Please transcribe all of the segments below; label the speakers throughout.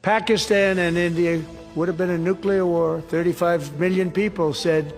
Speaker 1: Pakistan and India would have been a nuclear war. 35 million people said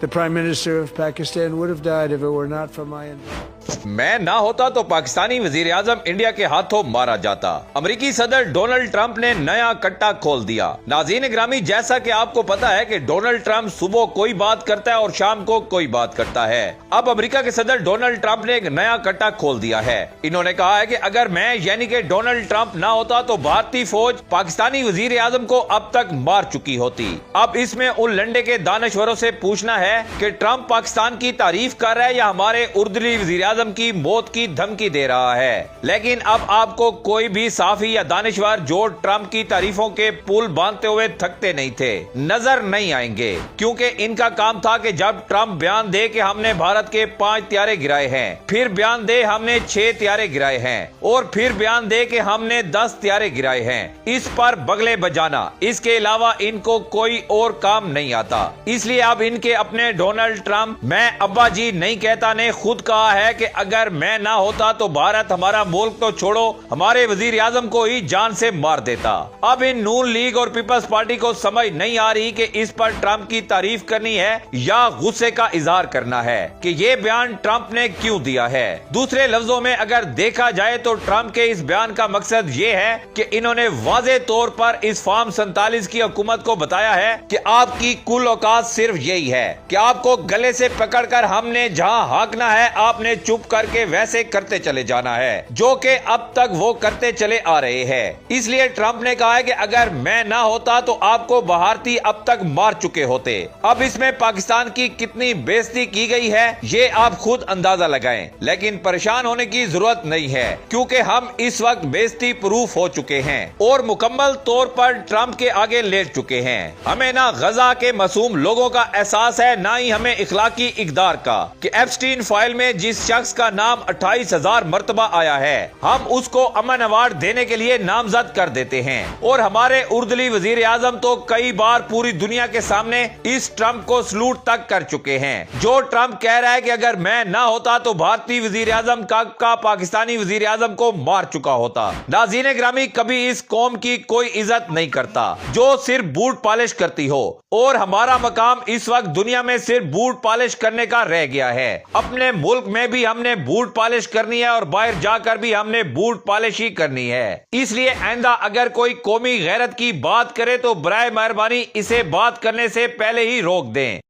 Speaker 1: the Prime Minister of Pakistan would have died if it were not for my involvement.
Speaker 2: میں نہ ہوتا تو پاکستانی وزیر اعظم India کے ہاتھوں مارا جاتا۔ امریکی صدر ڈونلڈ ٹرمپ نے نیا کٹا کھول دیا۔ ناظرین گرامی، جیسا کہ آپ کو پتا ہے کہ ڈونلڈ ٹرمپ صبح کوئی بات کرتا ہے اور شام کو کوئی بات کرتا ہے۔ اب امریکہ کے صدر ڈونلڈ ٹرمپ نے ایک نیا کٹا کھول دیا ہے۔ انہوں نے کہا ہے کہ اگر میں یعنی کہ ڈونلڈ ٹرمپ نہ ہوتا تو بھارتی فوج پاکستانی وزیر اعظم کو اب تک مار چکی ہوتی۔ اب اس میں ان لنڈے کے دانشوروں سے پوچھنا ہے کہ ٹرمپ پاکستان کی تعریف کر رہا ہے یا ہمارے اردلی وزیر اعظم کی موت کی دھمکی دے رہا ہے۔ لیکن اب آپ کو کوئی بھی صحافی یا دانشور جو ٹرمپ کی تعریفوں کے پل باندھتے ہوئے تھکتے نہیں تھے نظر نہیں آئیں گے، کیونکہ ان کا کام تھا کہ جب ٹرمپ بیان دے کہ ہم نے بھارت کے 5 طیارے گرائے ہیں، پھر بیان دے ہم نے 6 طیارے گرائے ہیں، اور پھر بیان دے کہ ہم نے 10 طیارے گرائے ہیں، اس پر بغلے بجانا، اس کے علاوہ ان کو کوئی اور کام نہیں آتا۔ اس لیے اب ان کے اپنے ڈونلڈ ٹرمپ میں ابا جی نہیں کہتا نے خود کہا ہے کہ اگر میں نہ ہوتا تو بھارت ہمارا ملک تو چھوڑو ہمارے وزیر اعظم کو ہی جان سے مار دیتا۔ اب ان نون لیگ اور پیپلز پارٹی کو سمجھ نہیں آ رہی کہ اس پر ٹرمپ کی تعریف کرنی ہے یا غصے کا اظہار کرنا ہے کہ یہ بیان ٹرمپ نے کیوں دیا ہے۔ دوسرے لفظوں میں اگر دیکھا جائے تو ٹرمپ کے اس بیان کا مقصد یہ ہے کہ انہوں نے واضح طور پر اس فارم 47 کی حکومت کو بتایا ہے کہ آپ کی کل اوقات صرف یہی ہے کہ آپ کو گلے سے پکڑ کر ہم نے جہاں ہانکنا ہے آپ نے چپ کر کے ویسے کرتے چلے جانا ہے، جو کہ اب تک وہ کرتے چلے آ رہے ہیں۔ اس لیے ٹرمپ نے کہا ہے کہ اگر میں نہ ہوتا تو آپ کو بھارتی اب تک مار چکے ہوتے۔ اب اس میں پاکستان کی کتنی بے عزتی کی گئی ہے یہ آپ خود اندازہ لگائیں، لیکن پریشان ہونے کی ضرورت نہیں ہے کیونکہ ہم اس وقت بے عزتی پروف ہو چکے ہیں اور مکمل طور پر ٹرمپ کے آگے لیٹ چکے ہیں۔ ہمیں نہ غزہ کے معصوم لوگوں کا احساس ہے، نہ ہی ہمیں اخلاقی اقدار کا کہ ایپسٹین فائل میں جس شخص کا نام 28,000 مرتبہ آیا ہے ہم اس کو امن ایوارڈ دینے کے لیے نامزد کر دیتے ہیں، اور ہمارے اردلی وزیر اعظم تو کئی بار پوری دنیا کے سامنے اس ٹرمپ کو سلوٹ تک کر چکے ہیں۔ جو ٹرمپ کہہ رہا ہے کہ اگر میں نہ ہوتا تو بھارتی وزیر اعظم کا پاکستانی وزیر اعظم کو مار چکا ہوتا۔ ناظرین گرامی، کبھی اس قوم کی کوئی عزت نہیں کرتا جو صرف بوٹ پالش کرتی ہو، اور ہمارا مقام اس وقت دنیا میں صرف بوٹ پالش کرنے کا رہ گیا ہے۔ اپنے ملک میں بھی ہم نے بوٹ پالش کرنی ہے اور باہر جا کر بھی ہم نے بوٹ پالش ہی کرنی ہے۔ اس لیے آئندہ اگر کوئی قومی غیرت کی بات کرے تو برائے مہربانی اسے بات کرنے سے پہلے ہی روک دیں۔